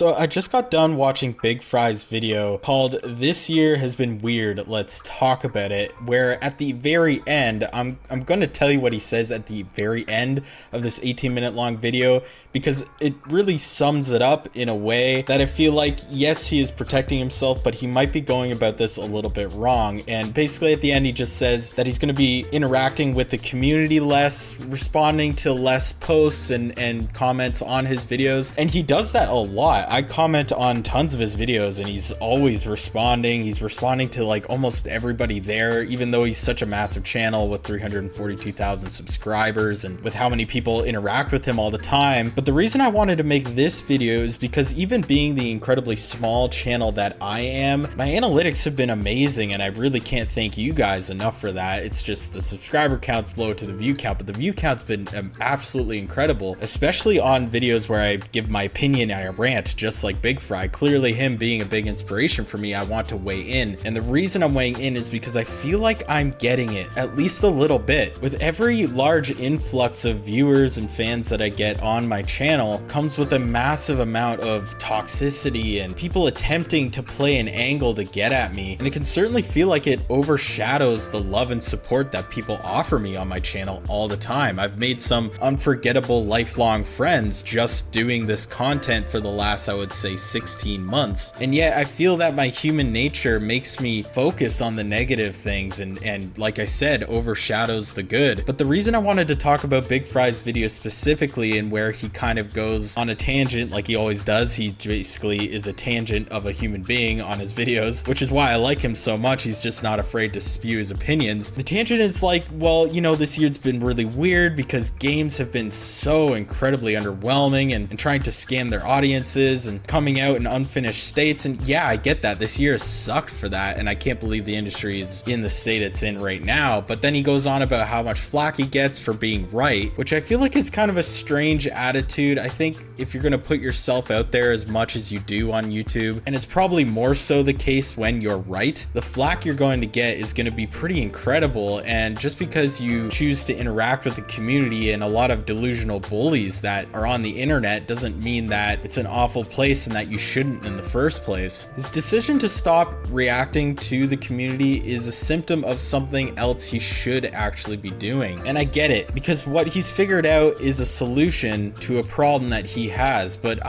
So I just got done watching Big Fry's video called "This Year Has Been Weird, Let's Talk About It," where at the very end, I'm going to tell you what he says at the very end of this 18-minute long video, because it really sums it up in a way that I feel like, yes, he is protecting himself, but he might be going about this a little bit wrong. And basically at the end, he just says that he's going to be interacting with the community less, responding to less posts and comments on his videos. And he does that a lot. I comment on tons of his videos and he's always responding. He's responding to like almost everybody there, even though he's such a massive channel with 342,000 subscribers and with how many people interact with him all the time. But the reason I wanted to make this video is because even being the incredibly small channel that I am, my analytics have been amazing, and I really can't thank you guys enough for that. It's just the subscriber count's low to the view count, but the view count's been absolutely incredible, especially on videos where I give my opinion and I rant, just like Big Fry. Clearly him being a big inspiration for me, I want to weigh in. And the reason I'm weighing in is because I feel like I'm getting it, at least a little bit. With every large influx of viewers and fans that I get on my channel comes with a massive amount of toxicity and people attempting to play an angle to get at me. And it can certainly feel like it overshadows the love and support that people offer me on my channel all the time. I've made some unforgettable lifelong friends just doing this content for the last, I would say, 16 months. And yet I feel that my human nature makes me focus on the negative things and like I said, overshadows the good. But the reason I wanted to talk about Big Fry's video specifically, and where he kind of goes on a tangent like he always does, he basically is a tangent of a human being on his videos, which is why I like him so much. He's just not afraid to spew his opinions. The tangent is like, well, you know, this year's been really weird because games have been so incredibly underwhelming and trying to scam their audiences and coming out in unfinished states. And yeah, I get that. This year has sucked for that, and I can't believe the industry is in the state it's in right now. But then he goes on about how much flack he gets for being right, which I feel like is kind of a strange attitude. I think if you're going to put yourself out there as much as you do on YouTube, and it's probably more so the case when you're right, the flack you're going to get is going to be pretty incredible. And just because you choose to interact with the community and a lot of delusional bullies that are on the internet doesn't mean that it's an awful place and that you shouldn't in the first place. His decision to stop reacting to the community is a symptom of something else he should actually be doing. And I get it, because what he's figured out is a solution to a problem that he has. But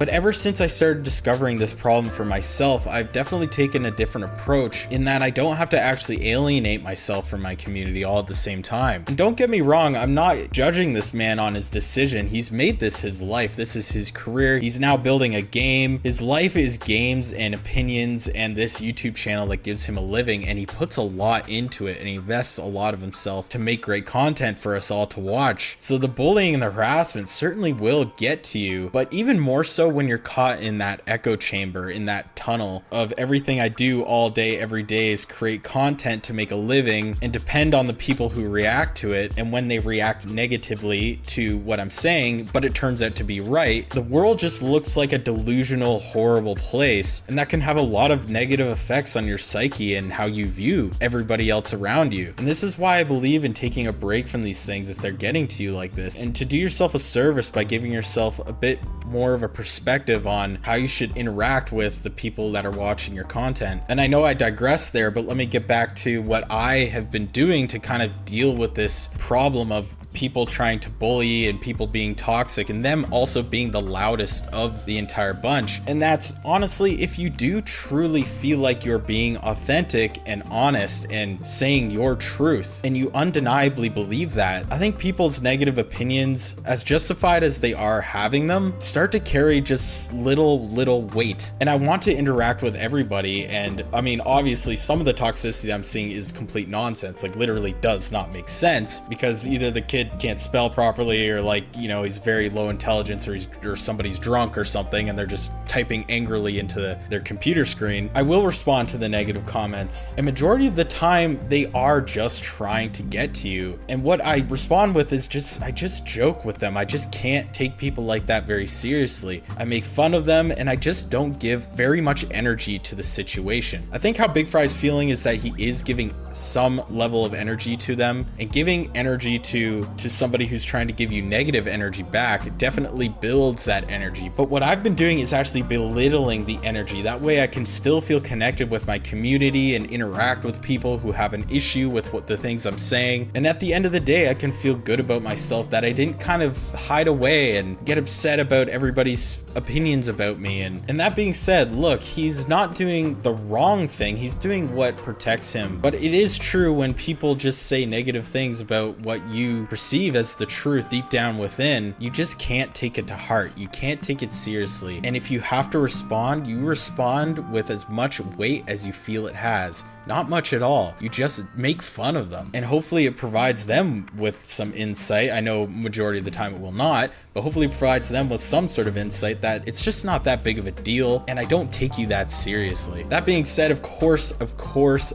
ever since I started discovering this problem for myself, I've definitely taken a different approach, in that I don't have to actually alienate myself from my community all at the same time. And don't get me wrong, I'm not judging this man on his decision. He's made this his life. This is his career. He's now building a game. His life is games and opinions and this YouTube channel that gives him a living, and he puts a lot into it and he invests a lot of himself to make great content for us all to watch. So the bullying and the harassment certainly will get to you, but even more so when you're caught in that echo chamber, in that tunnel of everything I do all day, every day is create content to make a living and depend on the people who react to it. And when they react negatively to what I'm saying, but it turns out to be right, the world just looks like a delusional, horrible place. And that can have a lot of negative effects on your psyche and how you view everybody else around you. And this is why I believe in taking a break from these things if they're getting to you like this, and to do yourself a service by giving yourself a bit more of a perspective on how you should interact with the people that are watching your content. And I know I digress there, but let me get back to what I have been doing to kind of deal with this problem of people trying to bully and people being toxic, and them also being the loudest of the entire bunch. And that's honestly, if you do truly feel like you're being authentic and honest and saying your truth, and you undeniably believe that, I think people's negative opinions, as justified as they are having them, start to carry just little weight. And I want to interact with everybody, and I mean, obviously some of the toxicity I'm seeing is complete nonsense, like literally does not make sense, because either the kid can't spell properly, or like, you know, he's very low intelligence, or somebody's drunk or something and they're just typing angrily into their computer screen. I will respond to the negative comments, and majority of the time they are just trying to get to you. And what I respond with is I just joke with them. I just can't take people like that very seriously. seriously. I make fun of them, and I just don't give very much energy to the situation. I think how Big Fry's feeling is that he is giving some level of energy to them, and giving energy to somebody who's trying to give you negative energy back definitely builds that energy. But what I've been doing is actually belittling the energy. That way I can still feel connected with my community and interact with people who have an issue with what the things I'm saying. And at the end of the day, I can feel good about myself that I didn't kind of hide away and get upset about everybody's opinions about me. And that being said, look, he's not doing the wrong thing. He's doing what protects him. But it is true when people just say negative things about what you perceive as the truth deep down within, you just can't take it to heart. You can't take it seriously. And if you have to respond, you respond with as much weight as you feel it has. Not much at all. You just make fun of them. And hopefully it provides them with some insight. I know majority of the time it will not, but hopefully it provides them with some sort of insight that it's just not that big of a deal, and I don't take you that seriously. That being said, of course,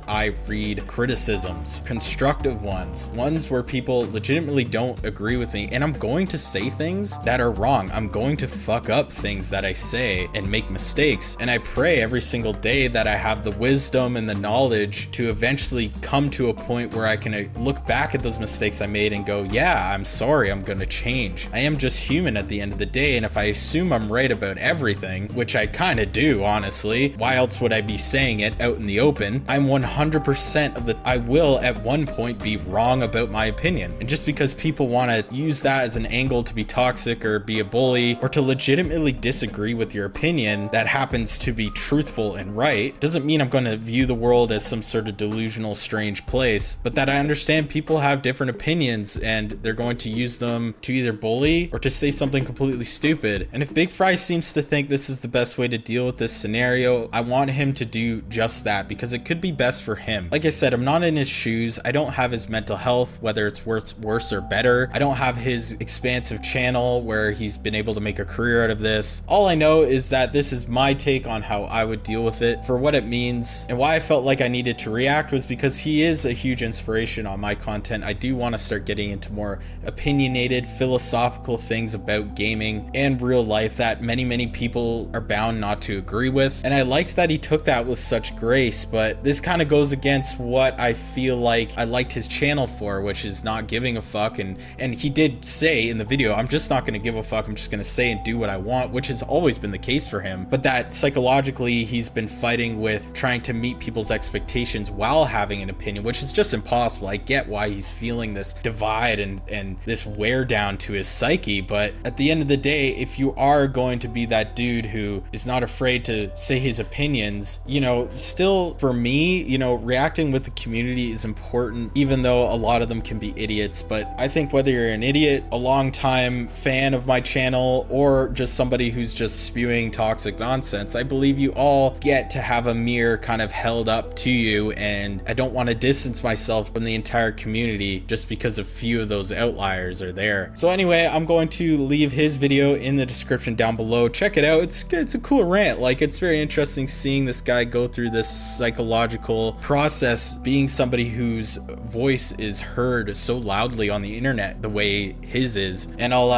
I read criticisms, constructive ones where people legitimately don't agree with me, and I'm going to say things that are wrong. I'm going to fuck up things that I say and make mistakes, and I pray every single day that I have the wisdom and the knowledge to eventually come to a point where I can look back at those mistakes I made and go, yeah, I'm sorry, I'm gonna change. I am just human at the end of the day, and if I assume I'm right about everything, which I kind of do, honestly, why else would I be saying it out in the open? I'm 100% of the I will at one point be wrong about my opinion. And just because people want to use that as an angle to be toxic or be a bully or to legitimately disagree with your opinion that happens to be truthful and right, doesn't mean I'm going to view the world as some sort of delusional, strange place, but that I understand people have different opinions and they're going to use them to either bully or to say something completely stupid. And if Big Fry seems to think this is the best way to deal with this scenario, I want him to do just that because it could be best for him. Like I said, I'm not in his shoes. I don't have his mental health, whether it's worse or better. I don't have his expansive channel where he's been able to make a career out of this. All I know is that this is my take on how I would deal with it, for what it means, and why I felt like I needed to react was because he is a huge inspiration on my content. I do want to start getting into more opinionated, philosophical things about gaming and real life that many people are bound not to agree with. And I liked that he took that with such grace, but this kind of goes against what I feel like I liked his channel for, which is not giving a fuck. And he did say in the video, I'm just not going to give a fuck. I'm just going to say and do what I want, which has always been the case for him. But that psychologically he's been fighting with trying to meet people's expectations while having an opinion, which is just impossible. I get why he's feeling this divide and this wear down to his psyche, but at the end of the day, if you are going to be that dude who is not afraid to say his opinions, you know, still for me, you know, reacting with the community is important, even though a lot of them can be idiots. But I think whether you're an idiot, a long-time fan of my channel, or just somebody who's just spewing toxic nonsense, I believe you all get to have a mirror kind of held up to you, and I don't want to distance myself from the entire community just because a few of those outliers are there. So anyway, I'm going to leave his video in the description down below. Check it out. It's a cool rant. Like, it's very interesting seeing this guy go through this psychological process, being somebody whose voice is heard so loudly on the internet the way his is. And I'll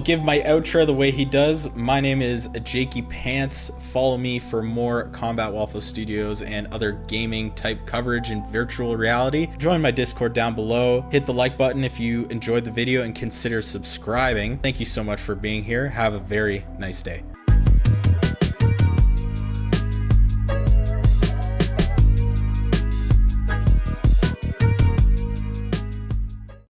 give my outro the way he does. My name is Jakey Pants. Follow me for more Combat Waffle Studios and other gaming type coverage in virtual reality. Join my Discord down below. Hit the like button if you enjoyed the video and consider subscribing. Thank you so much for being here. Have a very nice day.